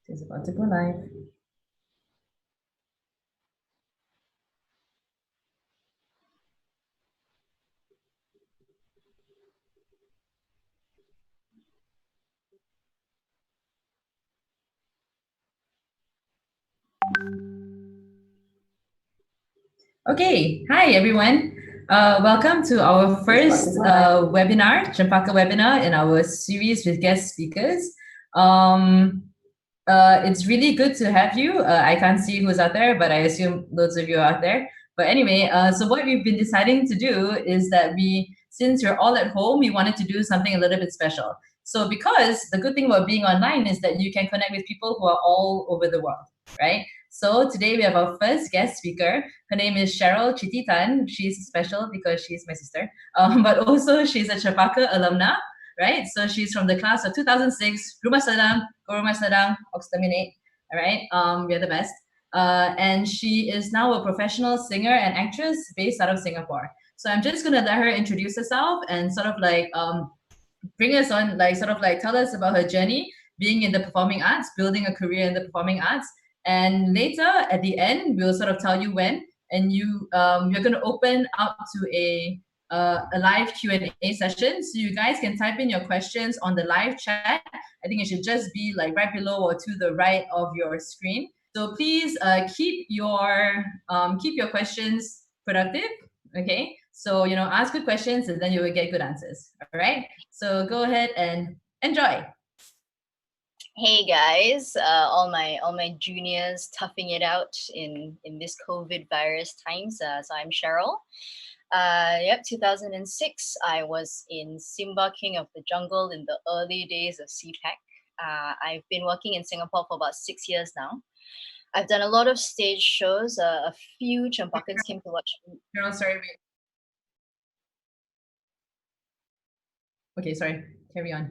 It's about to go live. Okay, hi everyone. Welcome to our first webinar, Cempaka webinar in our series with guest speakers. It's really good to have you. I can't see who's out there, but I assume loads of you are out there. But anyway, so what we've been deciding to do is that since you're all at home, we wanted to do something a little bit special. So because the good thing about being online is that you can connect with people who are all over the world, right? So today we have our first guest speaker. Her name is Cheryl Chitty Tan. She's special because she's my sister, but also she's a Cempaka alumna, right? So she's from the class of 2006, Rumah Sedang, Go Rumah Sedang, Oxterminate, all right? We're the best. And she is now a professional singer and actress based out of Singapore. So I'm just gonna let her introduce herself and sort of like bring us on, like sort of like tell us about her journey being in the performing arts, building a career in the performing arts. And later at the end, we'll sort of tell you when, and you're going to open up to a live Q&A session. So you guys can type in your questions on the live chat. I think it should just be like right below or to the right of your screen. So please keep your questions productive. Okay. So, ask good questions and then you will get good answers. All right. So go ahead and enjoy. Hey guys, all my juniors toughing it out in this COVID virus times. So I'm Cheryl. 2006. I was in Simba, King of the Jungle in the early days of CPAC. I've been working in Singapore for about 6 years now. I've done a lot of stage shows. A few Cempakans came to watch me. Cheryl, sorry, wait. Okay, sorry. Carry on.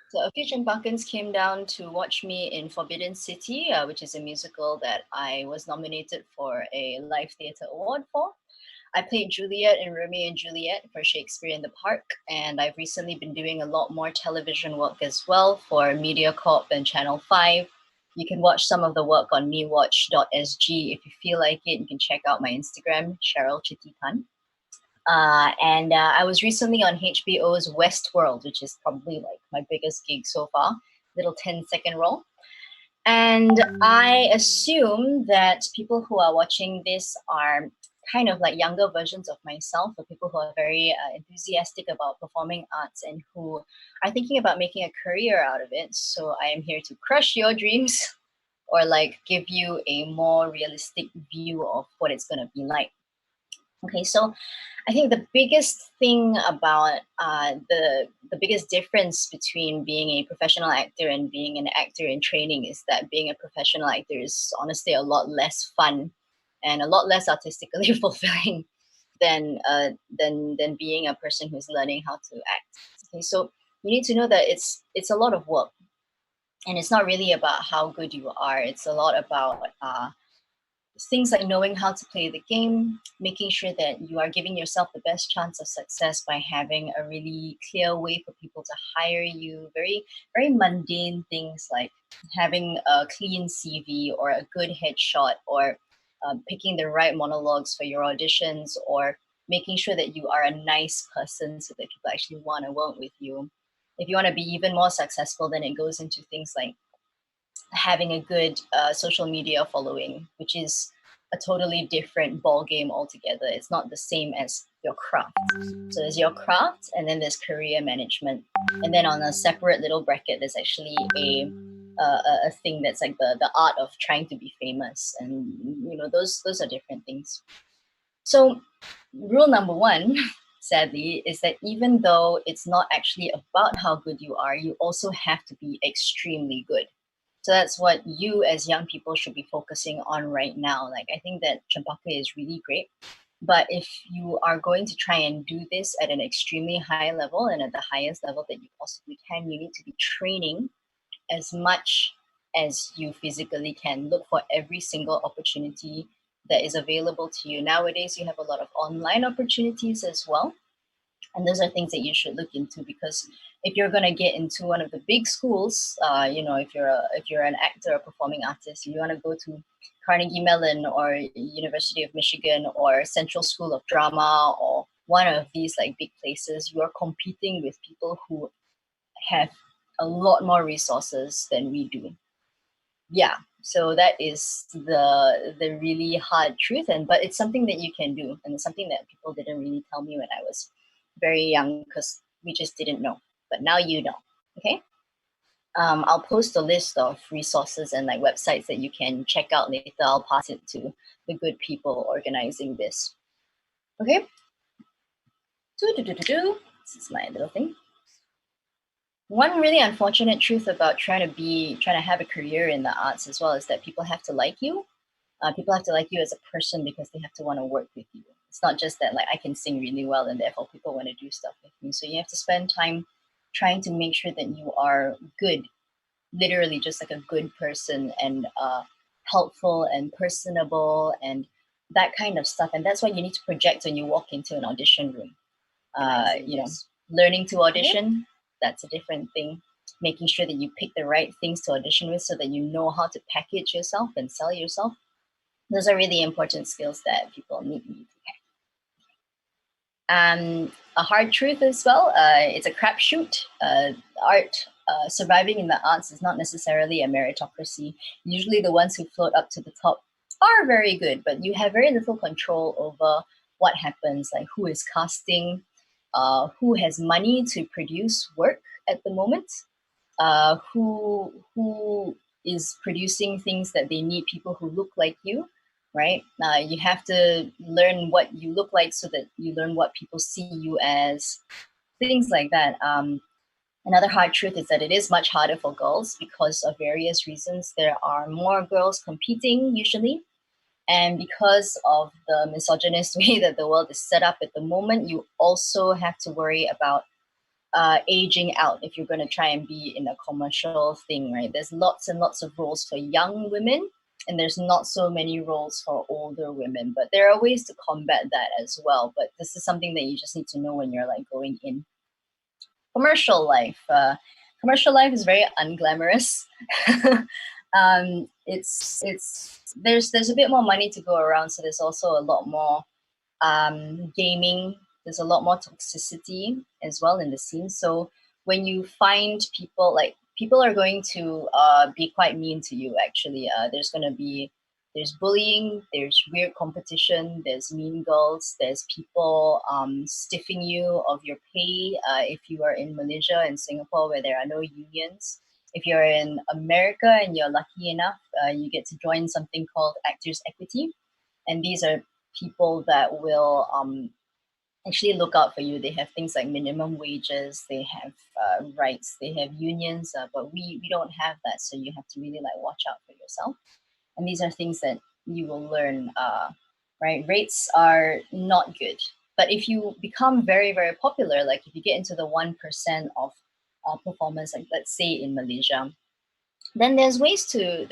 So a few Cempakans came down to watch me in Forbidden City, which is a musical that I was nominated for a Live Theatre Award for. I played Juliet in Romeo and Juliet for Shakespeare in the Park, and I've recently been doing a lot more television work as well for MediaCorp and Channel 5. You can watch some of the work on mewatch.sg. If you feel like it, you can check out my Instagram, Cheryl Chitty Tan. And I was recently on HBO's Westworld, which is probably like my biggest gig so far, little 10-second role. And I assume that people who are watching this are kind of like younger versions of myself, or people who are very enthusiastic about performing arts and who are thinking about making a career out of it. So I am here to crush your dreams or like give you a more realistic view of what it's going to be like. Okay, so I think the biggest thing about the biggest difference between being a professional actor and being an actor in training is that being a professional actor is honestly a lot less fun and a lot less artistically fulfilling than being a person who's learning how to act. Okay, so you need to know that it's a lot of work, and it's not really about how good you are. It's a lot about things like knowing how to play the game, making sure that you are giving yourself the best chance of success by having a really clear way for people to hire you. Very, very mundane things like having a clean CV or a good headshot, or picking the right monologues for your auditions, or making sure that you are a nice person so that people actually want to work with you. If you want to be even more successful, then it goes into things like having a good social media following, which is a totally different ball game altogether. It's not the same as your craft. So there's your craft, and then there's career management, and then on a separate little bracket, there's actually a thing that's like the art of trying to be famous, and those are different things. So rule number one, sadly, is that even though it's not actually about how good you are, you also have to be extremely good. So that's what you as young people should be focusing on right now. Like, I think that Cempaka is really great. But if you are going to try and do this at an extremely high level and at the highest level that you possibly can, you need to be training as much as you physically can. Look for every single opportunity that is available to you. Nowadays, you have a lot of online opportunities as well. And those are things that you should look into, because if you're going to get into one of the big schools, if you're an actor or performing artist, you want to go to Carnegie Mellon or University of Michigan or Central School of Drama or one of these like big places, you are competing with people who have a lot more resources than we do. Yeah, so that is the really hard truth, but it's something that you can do, and it's something that people didn't really tell me when I was very young, because we just didn't know. But now you know. Okay. I'll post a list of resources and like websites that you can check out later. I'll pass it to the good people organizing this. Okay. This is my little thing. One really unfortunate truth about trying to have a career in the arts as well is that people have to like you. People have to like you as a person because they have to want to work with you. It's not just that like I can sing really well and therefore people want to do stuff with me. So you have to spend time trying to make sure that you are good, literally just like a good person, and helpful and personable and that kind of stuff. And that's what you need to project when you walk into an audition room. Learning to audition, that's a different thing. Making sure that you pick the right things to audition with so that you know how to package yourself and sell yourself. Those are really important skills that people need to have. A hard truth as well, it's a crapshoot. Surviving in the arts is not necessarily a meritocracy. Usually the ones who float up to the top are very good, but you have very little control over what happens, like who is casting, who has money to produce work at the moment, who is producing things that they need people who look like you, right? You have to learn what you look like so that you learn what people see you as, things like that. Another hard truth is that it is much harder for girls because of various reasons. There are more girls competing usually. And because of the misogynist way that the world is set up at the moment, you also have to worry about aging out if you're going to try and be in a commercial thing, right? There's lots and lots of roles for young women, and there's not so many roles for older women, but there are ways to combat that as well. But this is something that you just need to know when you're like going in. Commercial life. Commercial life is very unglamorous. There's a bit more money to go around, so there's also a lot more gaming. There's a lot more toxicity as well in the scene. So when you find people, like people are going to be quite mean to you. Actually, there's bullying, there's weird competition, there's mean girls, there's people stiffing you of your pay. If you are in Malaysia and Singapore where there are no unions. If you're in America and you're lucky enough, you get to join something called Actors Equity. And these are people that will actually look out for you. They have things like minimum wages, they have rights, they have unions, but we don't have that. So you have to really like watch out for yourself. And these are things that you will learn, right? Rates are not good. But if you become very, very popular, like if you get into the 1% of performance, like let's say in Malaysia, then there's ways to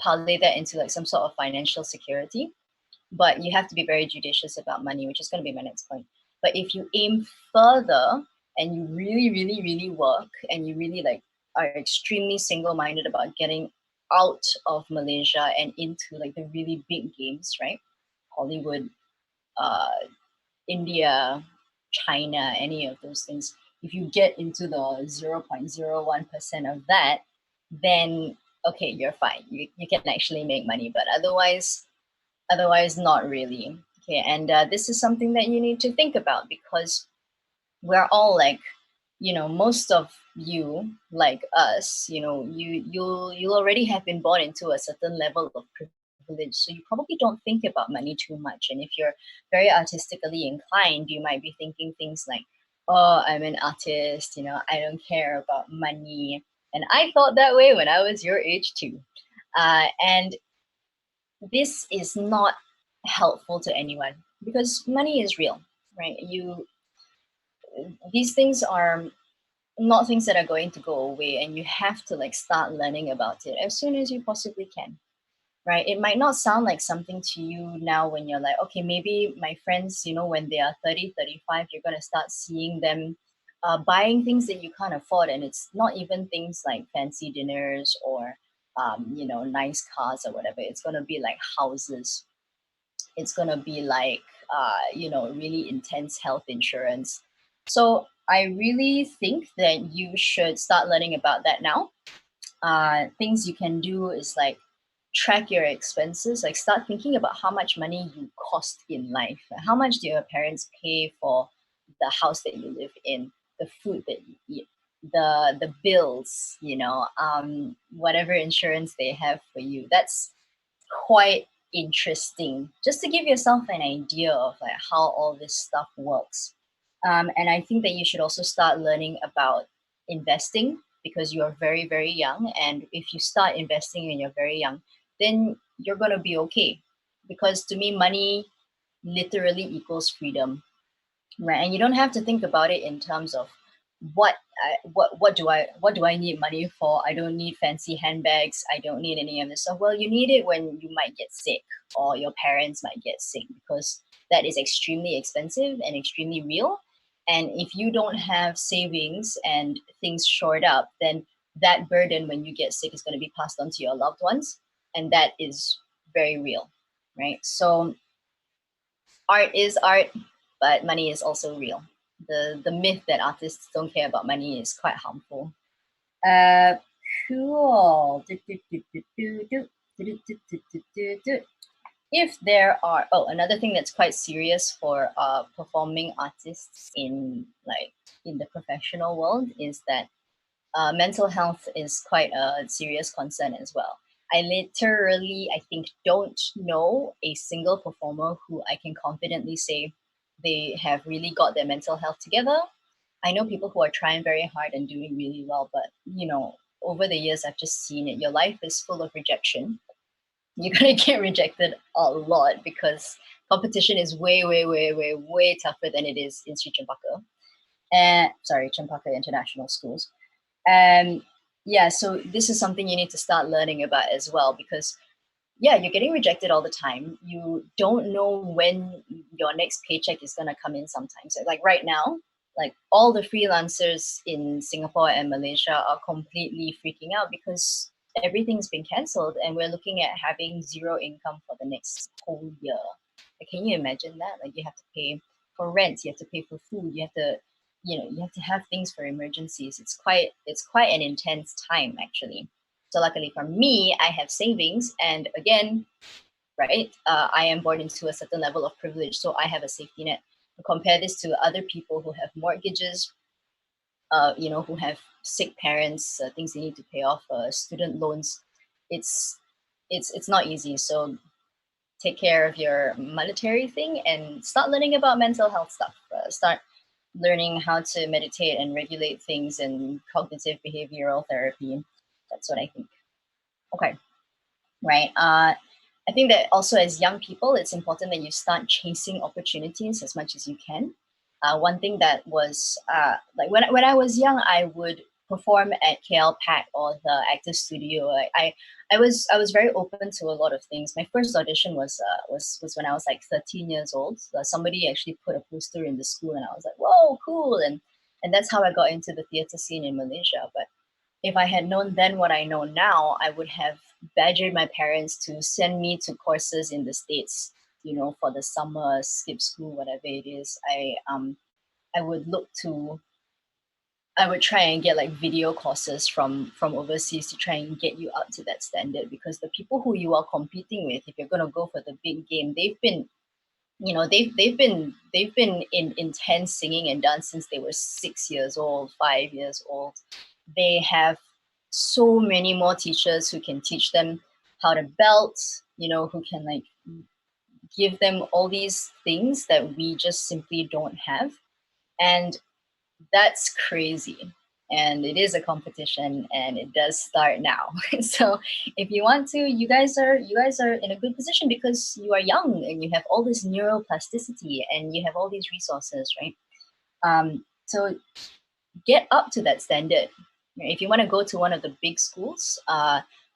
parlay that into like some sort of financial security. But you have to be very judicious about money, which is going to be my next point. But if you aim further and you really, really, really work and you really like are extremely single-minded about getting out of Malaysia and into like the really big games, right? Hollywood, India, China, any of those things. If you get into the 0.01% of that, then okay, you're fine. You can actually make money, but otherwise not really. Okay, and this is something that you need to think about, because we're all like, most of you like us, you'll already have been born into a certain level of privilege, so you probably don't think about money too much. And if you're very artistically inclined, you might be thinking things like, oh, I'm an artist, I don't care about money. And I thought that way when I was your age too. And this is not helpful to anyone, because money is real, right? These things are not things that are going to go away, and you have to like start learning about it as soon as you possibly can, right? It might not sound like something to you now when you're like, okay, maybe my friends, you know, when they are 30, 35, you're going to start seeing them buying things that you can't afford. And it's not even things like fancy dinners or, you know, nice cars or whatever. It's going to be like houses. It's going to be like, you know, really intense health insurance. So I really think that you should start learning about that now. Things you can do is like track your expenses, like start thinking about how much money you cost in life. Like how much do your parents pay for the house that you live in, the food that you eat, the bills, you know, whatever insurance they have for you. That's quite interesting, just to give yourself an idea of like how all this stuff works. And I think that you should also start learning about investing because you are very, very young. And if you start investing when you're very young, then you're going to be okay. Because to me, money literally equals freedom, right? And you don't have to think about it in terms of what do I need money for? I don't need fancy handbags. I don't need any of this stuff. Well, you need it when you might get sick or your parents might get sick because that is extremely expensive and extremely real. And if you don't have savings and things shored up, then that burden when you get sick is going to be passed on to your loved ones, and that is very real, right? So art is art, but money is also real. The myth that artists don't care about money is quite harmful. Uh, cool. If there are, oh, another thing that's quite serious for performing artists in like in the professional world is that mental health is quite a serious concern as well. I literally, I think, don't know a single performer who I can confidently say they have really got their mental health together. I know people who are trying very hard and doing really well, but you know, over the years, I've just seen it. Your life is full of rejection. You're gonna get rejected a lot because competition is way, way, way, way, way tougher than it is in Sri Cempaka. And sorry, Cempaka International Schools. And yeah, so this is something you need to start learning about as well because yeah, you're getting rejected all the time. You don't know when your next paycheck is going to come in sometimes. So like right now, like all the freelancers in Singapore and Malaysia are completely freaking out because everything's been cancelled and we're looking at having zero income for the next whole year. Like, can you imagine that? Like you have to pay for rent, you have to pay for food, you have to, you know, you have to have things for emergencies. It's quite an intense time actually. So luckily for me, I have savings, and again, right, I am born into a certain level of privilege, so I have a safety net. Compare this to other people who have mortgages, you know, who have sick parents, things they need to pay off, student loans. It's it's not easy. So take care of your monetary thing and start learning about mental health stuff. Start learning how to meditate and regulate things and cognitive behavioral therapy. That's what I think. Okay, right. I think that also as young people, it's important that you start chasing opportunities as much as you can. One thing that was like when I was young, I would perform at KL or the Actors Studio. I was very open to a lot of things. My first audition was when I was like 13 years old. Somebody actually put a poster in the school, and I was like, "Whoa, cool!" And that's how I got into the theater scene in Malaysia. But if I had known then what I know now, I would have badgered my parents to send me to courses in the States, you know, for the summer, skip school, whatever it is. I would look to I would try and get like video courses from overseas to try and get you up to that standard because the people who you are competing with, if you're gonna go for the big game, they've been you know they've been in intense singing and dance since they were 6 years old, 5 years old. They have so many more teachers who can teach them how to belt, you know, who can like give them all these things that we just simply don't have. And that's crazy. And it is a competition and it does start now. So if you want to, you guys are in a good position because you are young and you have all this neuroplasticity and you have all these resources, right? So get up to that standard. If you want to go to one of the big schools,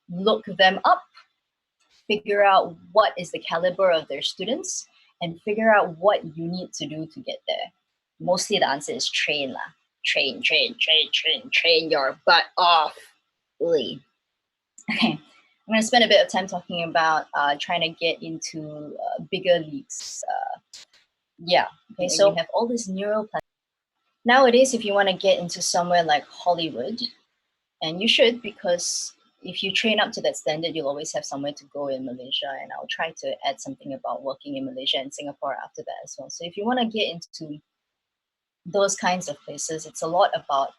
look them up, figure out what is the caliber of their students, and figure out what you need to do to get there. Mostly the answer is train lah. Train your butt off. Really. Okay, I'm going to spend a bit of time talking about trying to get into bigger leagues. Yeah, okay, so you have all this neural. Nowadays, if you want to get into somewhere like Hollywood, and you should, because if you train up to that standard, you'll always have somewhere to go in Malaysia. And I'll try to add something about working in Malaysia and Singapore after that as well. So if you want to get into those kinds of places, it's a lot about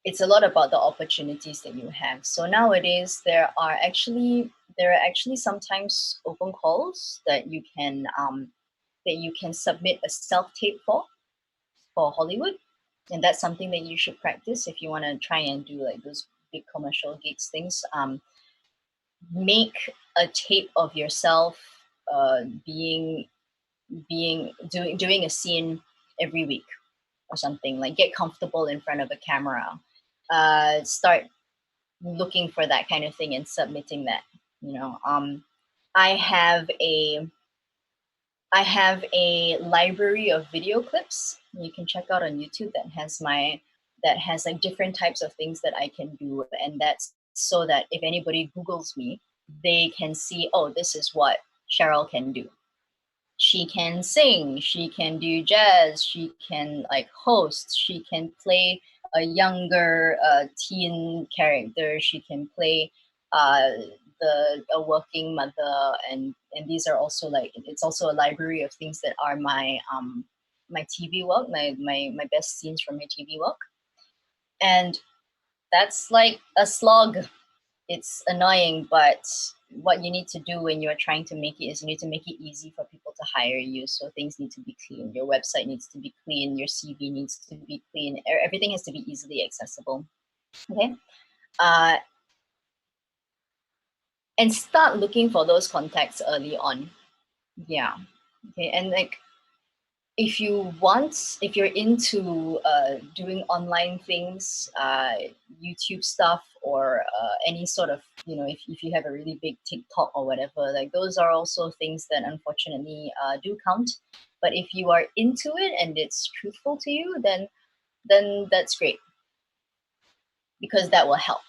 the opportunities that you have. So nowadays there are actually sometimes open calls that you can submit a self-tape for Hollywood. And that's something that you should practice if you want to try and do like those big commercial gigs things. Make a tape of yourself doing a scene every week or something. Like, get comfortable in front of a camera. Start looking for that kind of thing and submitting that. I have a library of video clips you can check out on YouTube that has like different types of things that I can do, and that's so that if anybody Googles me, they can see, oh, this is what Cheryl can do. She can sing, she can do jazz, she can like host, she can play a younger teen character, she can play a working mother, and these are also like, it's also a library of things that are my my TV work, my best scenes from my TV work. And that's like a slog. It's annoying, but what you need to do when you're trying to make it is you need to make it easy for people to hire you. So things need to be clean. Your website needs to be clean. Your CV needs to be clean. Everything has to be easily accessible. Okay. And start looking for those contacts early on. Yeah. Okay. And like, if you're into doing online things, YouTube stuff, or any sort of, if you have a really big TikTok or whatever, like those are also things that unfortunately do count. But if you are into it and it's truthful to you, then that's great, because that will help.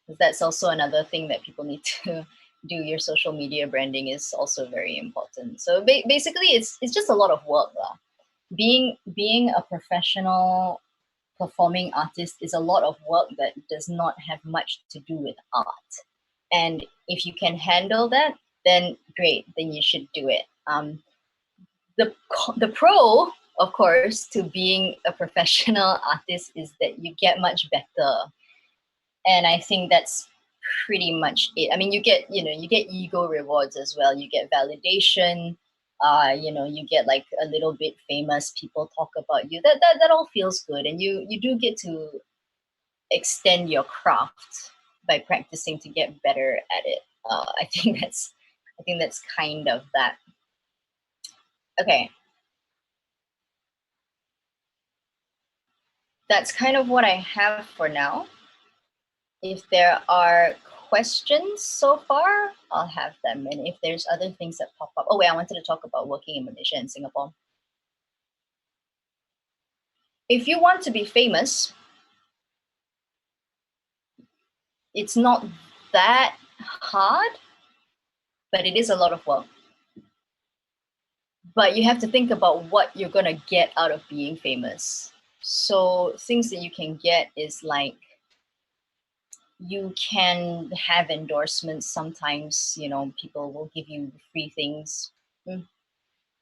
Because that's also another thing that people need to do. Your social media branding is also very important. So basically, it's just a lot of work lah. Being a professional performing artist is a lot of work that does not have much to do with art. And if you can handle that, then great, then you should do it. The pro, of course, to being a professional artist is that you get much better. And I think that's pretty much it. I mean, you get ego rewards as well. You get validation. You get like a little bit famous. People talk about you. That all feels good, and you do get to extend your craft by practicing to get better at it. I think that's kind of that. Okay, that's kind of what I have for now. If there are questions so far, I'll have them. And if there's other things that pop up. Oh wait, I wanted to talk about working in Malaysia and Singapore. If you want to be famous, it's not that hard, but it is a lot of work. But you have to think about what you're gonna get out of being famous. So things that you can get is like, you can have endorsements. Sometimes, people will give you free things.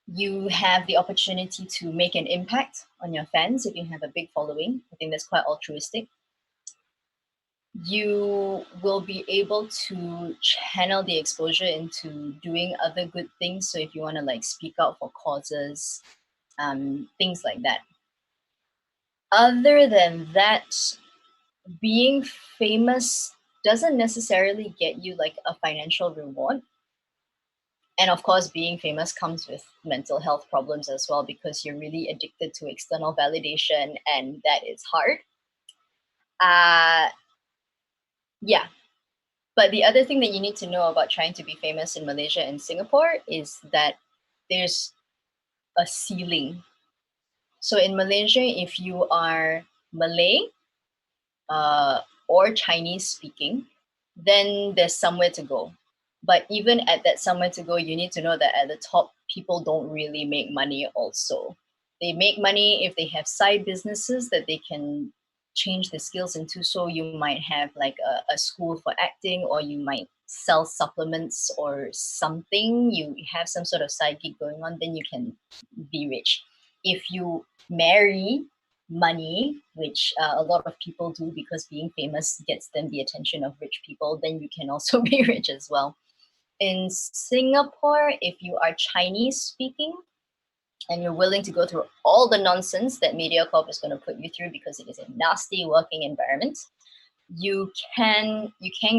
You have the opportunity to make an impact on your fans if you have a big following. I think that's quite altruistic. You will be able to channel the exposure into doing other good things. So if you want to like speak out for causes, things like that. Other than that, being famous doesn't necessarily get you like a financial reward. And of course, being famous comes with mental health problems as well, because you're really addicted to external validation, and that is hard. Yeah. But the other thing that you need to know about trying to be famous in Malaysia and Singapore is that there's a ceiling. So in Malaysia, if you are Malay or Chinese speaking, then there's somewhere to go. But even at that somewhere to go, you need to know that at the top, people don't really make money also. They make money if they have side businesses that they can change the skills into. So you might have like a school for acting, or you might sell supplements or something. You have some sort of side gig going on, then you can be rich. If you marry money, which a lot of people do because being famous gets them the attention of rich people, then you can also be rich as well. In Singapore, if you are Chinese speaking and you're willing to go through all the nonsense that MediaCorp is going to put you through because it is a nasty working environment, you can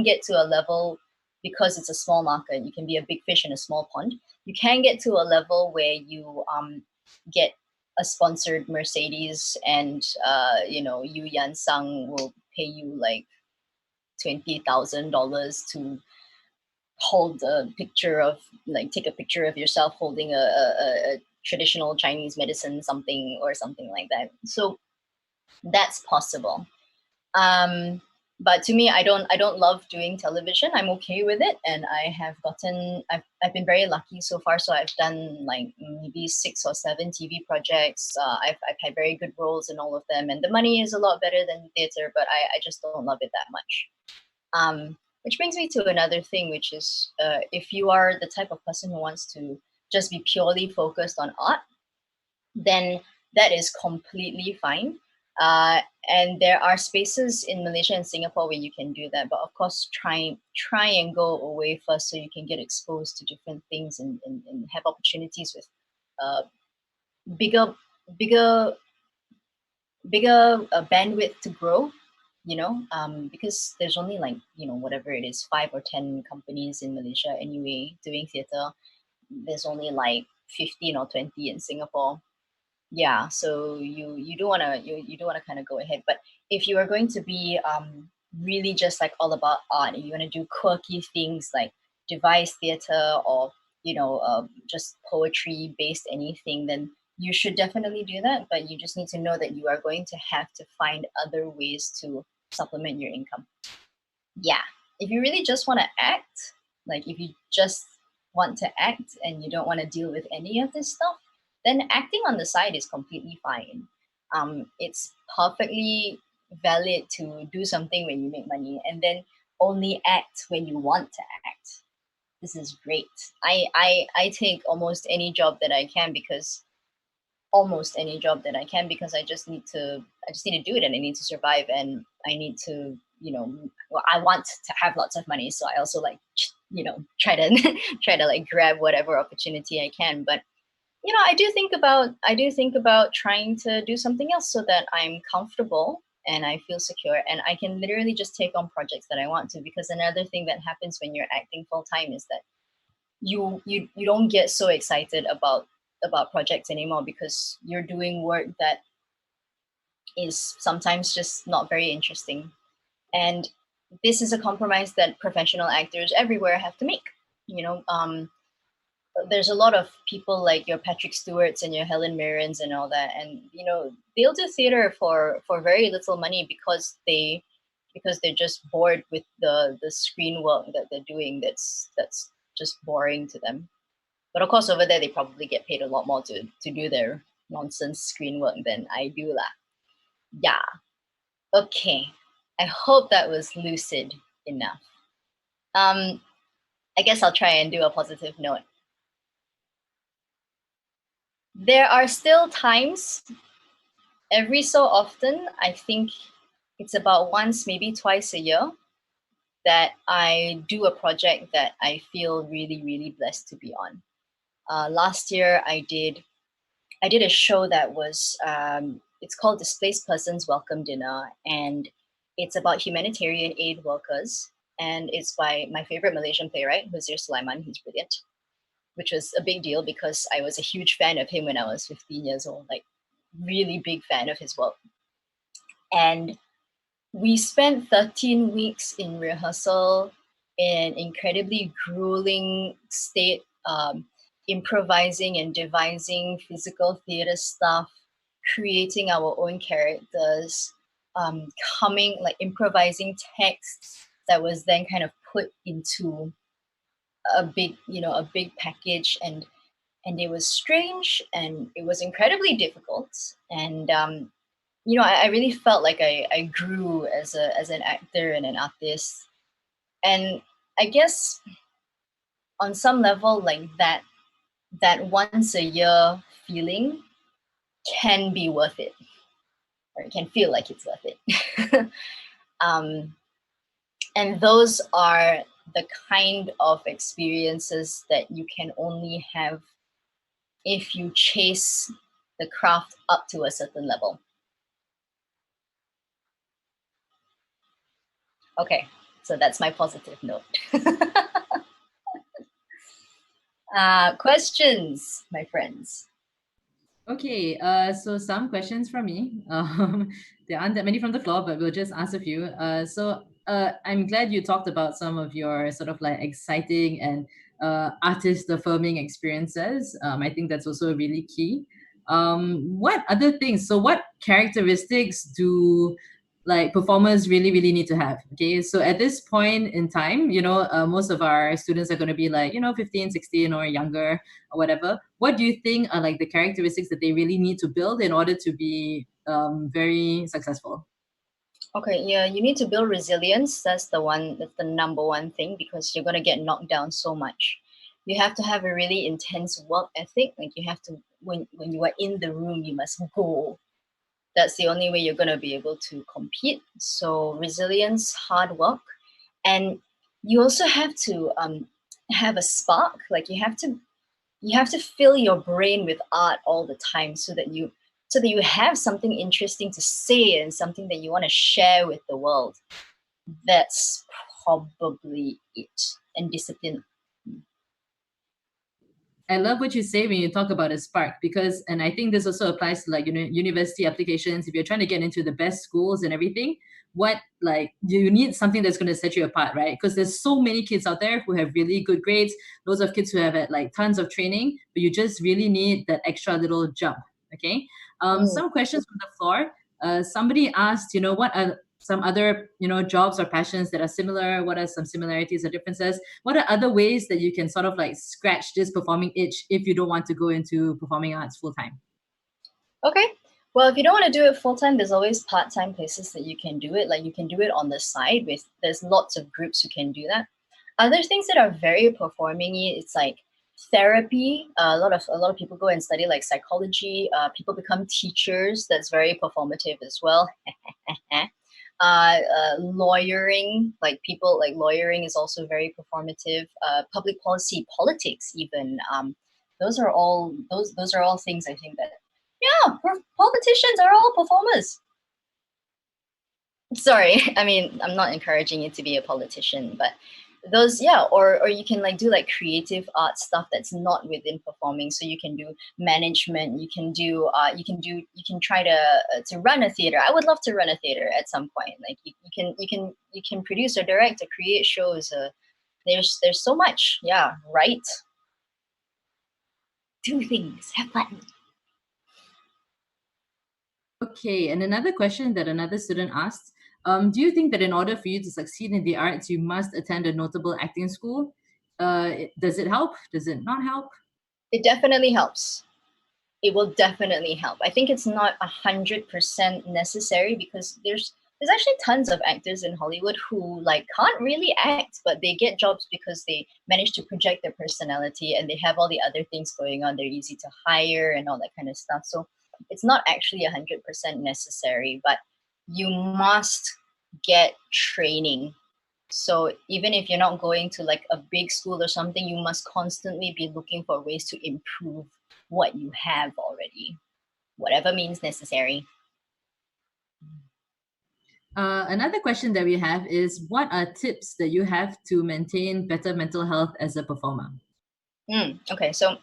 get to a level, because it's a small market, you can be a big fish in a small pond. You can get to a level where you get a sponsored Mercedes, and Yu Yan Sang will pay you like $20,000 to hold a picture of, like, take a picture of yourself holding a traditional Chinese medicine something or something like that. So that's possible. But to me, I don't love doing television. I'm okay with it, and I've been very lucky so far. So I've done like maybe 6 or 7 TV projects. I've had very good roles in all of them, and the money is a lot better than theater, but I just don't love it that much. Which brings me to another thing, which is if you are the type of person who wants to just be purely focused on art, then that is completely fine. And there are spaces in Malaysia and Singapore where you can do that, but of course, try and go away first so you can get exposed to different things, and have opportunities with uh, bigger bigger bigger bandwidth to grow. Because there's only, like, whatever it is, 5 or 10 companies in Malaysia anyway doing theater. There's only like 15 or 20 in Singapore. Yeah, so you do want to you do want to kind of go ahead. But if you are going to be really just like all about art, and you want to do quirky things like device theater, or just poetry based anything, then you should definitely do that. But you just need to know that you are going to have to find other ways to supplement your income. Yeah, if you really just want to act, like if you just want to act and you don't want to deal with any of this stuff, then acting on the side is completely fine. It's perfectly valid to do something when you make money, and then only act when you want to act. This is great. I take almost any job that I can, because I just need to do it, and I need to survive, and I need to, well, I want to have lots of money. So I also, like, try to try to like grab whatever opportunity I can. But I do think about trying to do something else so that I'm comfortable and I feel secure, and I can literally just take on projects that I want to. Because another thing that happens when you're acting full time is that you don't get so excited about projects anymore, because you're doing work that is sometimes just not very interesting. And this is a compromise that professional actors everywhere have to make. You know, there's a lot of people like your Patrick Stewarts and your Helen Mirrens and all that, and they'll do theater for very little money, because they're just bored with the screen work that they're doing. That's just boring to them. But of course, over there they probably get paid a lot more to do their nonsense screen work than I do lah. Yeah. Okay. I hope that was lucid enough. I guess I'll try and do a positive note. There are still times, every so often, I think it's about once, maybe twice a year, that I do a project that I feel really, really blessed to be on. Last year, I did a show that was it's called Displaced Persons Welcome Dinner, and it's about humanitarian aid workers, and it's by my favorite Malaysian playwright, Huzir Sulaiman. He's brilliant, which was a big deal because I was a huge fan of him when I was 15 years old, like really big fan of his work. And we spent 13 weeks in rehearsal, in incredibly grueling state, improvising and devising physical theater stuff, creating our own characters, improvising text that was then kind of put into a big package, and it was strange and it was incredibly difficult. And I really felt like I grew as an actor and an artist. And I guess on some level, like that once a year feeling can be worth it, or it can feel like it's worth it. um, and those are the kind of experiences that you can only have if you chase the craft up to a certain level. Okay, so that's my positive note. Questions, my friends? Okay, so some questions from me. There aren't that many from the floor, but we'll just ask a few. I'm glad you talked about some of your sort of like exciting and artist affirming experiences. I think that's also really key. What other things? So, what characteristics do like performers really need to have? Okay, so at this point in time, most of our students are going to be like 15, 16 or younger or whatever. What do you think are like the characteristics that they really need to build in order to be very successful? Okay, yeah, you need to build resilience. That's the number one thing, because you're gonna get knocked down so much. You have to have a really intense work ethic. Like, you have to, when you are in the room, you must go. That's the only way you're gonna be able to compete. So resilience, hard work, and you also have to have a spark. Like, you have to fill your brain with art all the time, so that you have something interesting to say and something that you want to share with the world. That's probably it. And discipline. I love what you say when you talk about a spark because, and I think this also applies to like university applications. If you're trying to get into the best schools and everything, what like you need something that's going to set you apart, right? Because there's so many kids out there who have really good grades, loads of kids who have had like tons of training, but you just really need that extra little jump. Okay. Mm. Some questions from the floor. Somebody asked, what are some other jobs or passions that are similar? What are some similarities or differences? What are other ways that you can sort of like scratch this performing itch if you don't want to go into performing arts full time? Okay. Well, if you don't want to do it full time, there's always part time places that you can do it. Like, you can do it on the side. There's lots of groups who can do that. Other things that are very performing, it's like therapy. A lot of people go and study like psychology. People become teachers. That's very performative as well. Lawyering, lawyering is also very performative. Public policy, politics, even. Those are all things, I think, that, yeah, politicians are all performers. Sorry, I mean, I'm not encouraging you to be a politician, but those, yeah, or you can like do like creative art stuff that's not within performing. So you can do management, you can try to run a theater. I would love to run a theater at some point. Like, you can produce or direct or create shows. There's so much. Yeah, right. Do things, have fun. Okay, and another question that another student asked, do you think that in order for you to succeed in the arts, you must attend a notable acting school? Does it help? Does it not help? It definitely helps. It will definitely help. I think it's not 100% necessary, because there's actually tons of actors in Hollywood who like can't really act, but they get jobs because they manage to project their personality, and they have all the other things going on. They're easy to hire and all that kind of stuff. So it's not actually 100% necessary, but you must get training. So even if you're not going to like a big school or something, you must constantly be looking for ways to improve what you have already, whatever means necessary. Another question that we have is what are tips that you have to maintain better mental health as a performer? Okay, so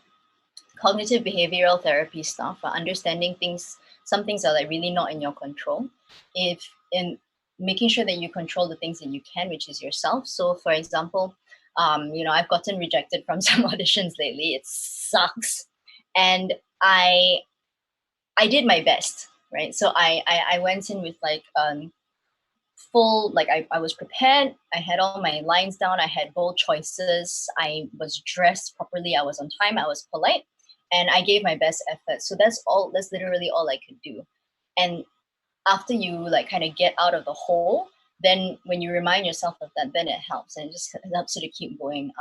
cognitive behavioral therapy stuff, understanding things. Some things are like really not in your control. If in making sure that you control the things that you can, which is yourself. So for example, I've gotten rejected from some auditions lately. It sucks. And I did my best, right? So I went in with like full, like I was prepared. I had all my lines down. I had bold choices. I was dressed properly. I was on time. I was polite, and I gave my best effort. So that's all. That's literally all I could do. And after you like kind of get out of the hole, then when you remind yourself of that, then it helps, and it just helps you to keep going.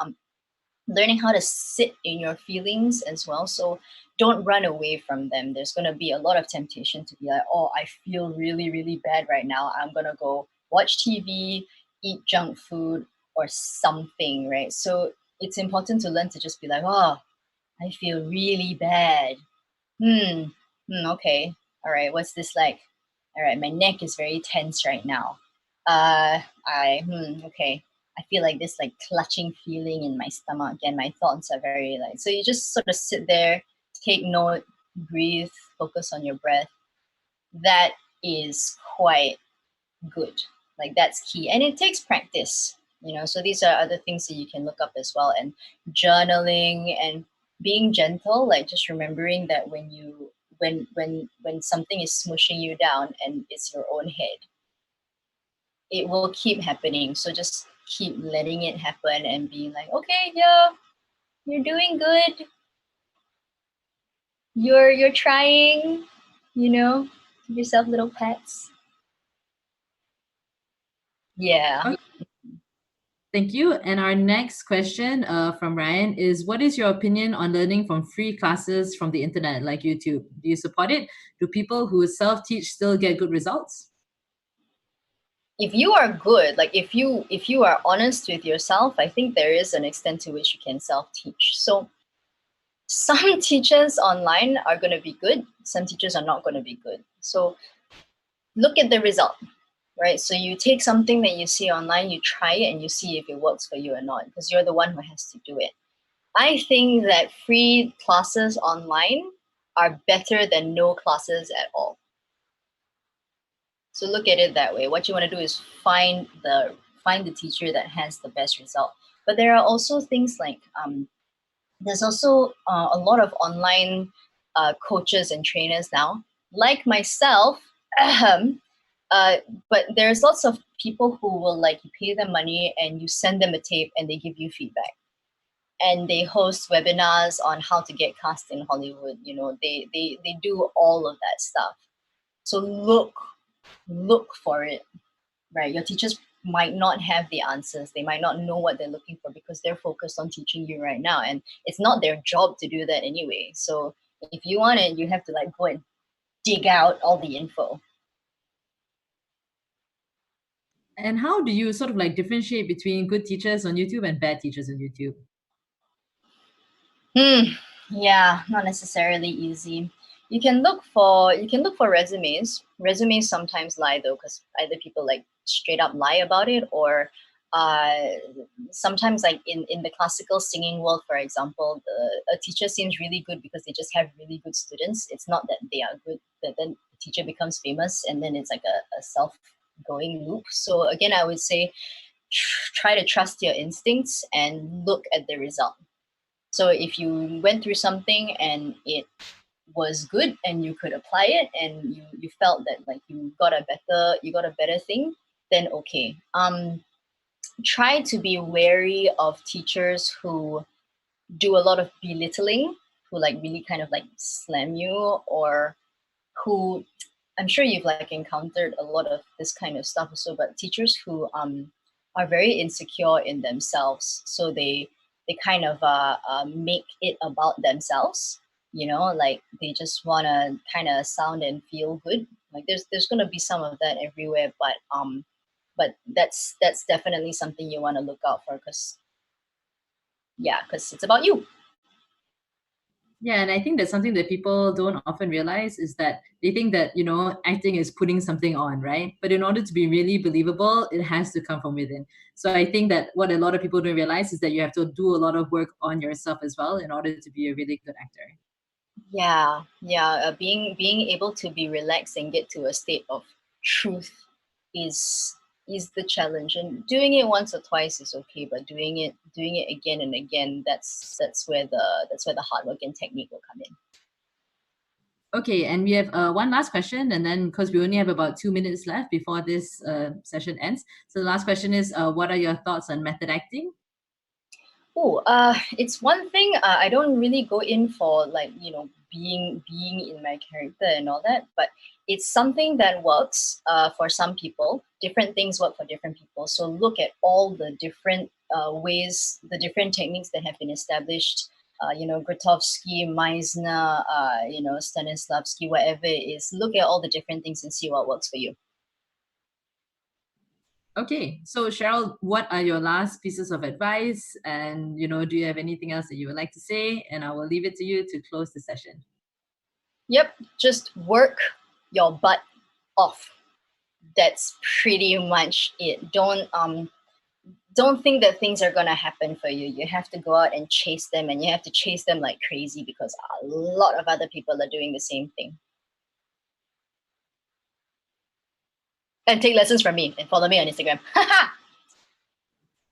Learning how to sit in your feelings as well. So don't run away from them. There's going to be a lot of temptation to be like, oh, I feel really, really bad right now. I'm going to go watch TV, eat junk food, or something, right? So it's important to learn to just be like, oh, I feel really bad. Okay. All right. What's this like? All right. My neck is very tense right now. Okay. I feel like this like clutching feeling in my stomach, and my thoughts are very like, so you just sort of sit there, take note, breathe, focus on your breath. That is quite good. Like that's key. And it takes practice, so these are other things that you can look up as well. And journaling and being gentle, like just remembering that when something is smushing you down and it's your own head, it will keep happening. So just keep letting it happen and being like, okay, yeah, you're doing good. You're trying, give yourself little pats. Yeah. Okay, thank you. And our next question from Ryan is, what is your opinion on learning from free classes from the internet like YouTube? Do you support it? Do people who self-teach still get good results? If you are good, like if you are honest with yourself, I think there is an extent to which you can self-teach. So some teachers online are going to be good, some teachers are not going to be good. So look at the result, right? So you take something that you see online, you try it, and you see if it works for you or not, because you're the one who has to do it. I think that free classes online are better than no classes at all. So look at it that way. What you want to do is find the teacher that has the best result. But there are also things like there's also a lot of online coaches and trainers now, like myself. Uh, but there's lots of people who will like, you pay them money and you send them a tape and they give you feedback. And they host webinars on how to get cast in Hollywood. They do all of that stuff. So look for it, right? Your teachers might not have the answers. They might not know what they're looking for because they're focused on teaching you right now. And it's not their job to do that anyway. So if you want it, you have to like go and dig out all the info. And how do you sort of like differentiate between good teachers on YouTube and bad teachers on YouTube? Yeah, not necessarily easy. You can look for resumes. Resumes sometimes lie though, because either people like straight up lie about it, or uh, sometimes like in the classical singing world, for example, a teacher seems really good because they just have really good students. It's not that they are good, but then the teacher becomes famous, and then it's like a self-going loop. So again, I would say try to trust your instincts and look at the result. So if you went through something and it was good and you could apply it, and you felt that like you got a better thing, then okay. Try to be wary of teachers who do a lot of belittling, who like really kind of like slam you, or who, I'm sure you've like encountered a lot of this kind of stuff also, but teachers who are very insecure in themselves, so they kind of make it about themselves, like they just want to kind of sound and feel good. Like there's going to be some of that everywhere, but that's definitely something you want to look out for, because it's about you. Yeah, and I think that's something that people don't often realize is that they think that, acting is putting something on, right? But in order to be really believable, it has to come from within. So I think that what a lot of people don't realize is that you have to do a lot of work on yourself as well in order to be a really good actor. Yeah, being able to be relaxed and get to a state of truth is the challenge. And doing it once or twice is okay, but doing it again and again, that's where the hard work and technique will come in. Okay, and we have one last question, and then because we only have about 2 minutes left before this session ends. So the last question is, what are your thoughts on method acting? Oh, it's one thing. I don't really go in for, like, being in my character and all that, but it's something that works for some people. Different things work for different people. So look at all the different ways, the different techniques that have been established. Grotowski, Meisner, Stanislavski, whatever it is. Look at all the different things and see what works for you. Okay, so Cheryl, what are your last pieces of advice? And do you have anything else that you would like to say? And I will leave it to you to close the session. Yep, just work your butt off. That's pretty much it. Don't think that things are gonna happen for you. You have to go out and chase them, and you have to chase them like crazy because a lot of other people are doing the same thing. And take lessons from me and follow me on Instagram.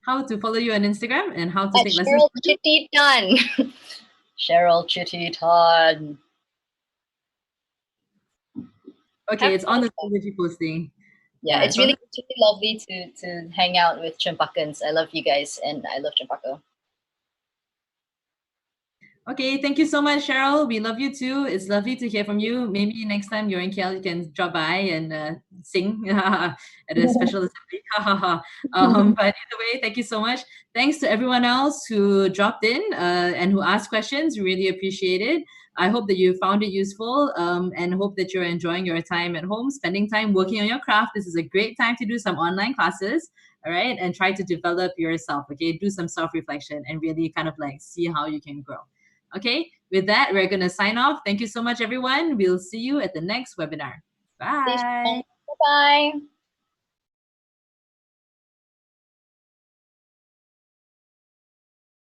How to follow you on Instagram and how to At take lessons Cheryl from you? Chitty Tan. Cheryl Chitty Tan. Okay, it's on the strategy posting. Yeah, it's really lovely to hang out with Cempakans. I love you guys, and I love Cempaka. Okay, thank you so much, Cheryl. We love you too. It's lovely to hear from you. Maybe next time you're in KL, you can drop by and sing at a special assembly. But either way, thank you so much. Thanks to everyone else who dropped in and who asked questions. We really appreciate it. I hope that you found it useful and hope that you're enjoying your time at home, spending time working on your craft. This is a great time to do some online classes. All right, and try to develop yourself. Okay, do some self-reflection and really kind of like see how you can grow. Okay, with that, we're going to sign off. Thank you so much, everyone. We'll see you at the next webinar. Bye. Bye.